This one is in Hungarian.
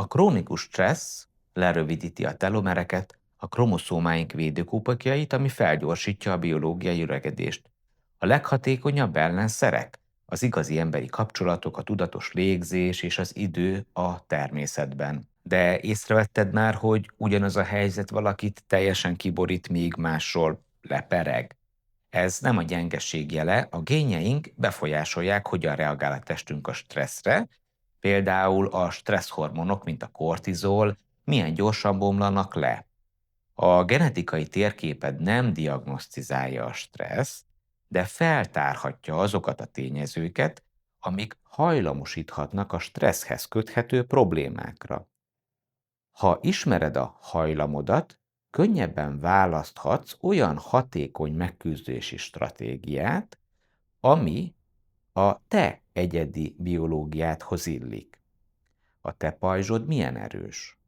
krónikus stressz lerövidíti a telomereket, a kromoszómáink védőkópakjait, ami felgyorsítja a biológiai öregedést. A leghatékonyabb ellenszerek az igazi emberi kapcsolatok, a tudatos légzés és az idő a természetben. De észrevetted már, hogy ugyanaz a helyzet valakit teljesen kiborít, míg másról lepereg? Ez nem a gyengeség jele, a génjeink befolyásolják, hogyan reagál a testünk a stresszre, például a stresszhormonok, mint a kortizol, milyen gyorsan bomlanak le. A genetikai térképed nem diagnosztizálja a stresszt, de feltárhatja azokat a tényezőket, amik hajlamosíthatnak a stresszhez köthető problémákra. Ha ismered a hajlamodat, könnyebben választhatsz olyan hatékony megküzdési stratégiát, ami a te egyedi biológiádhoz illik. A te pajzsod milyen erős?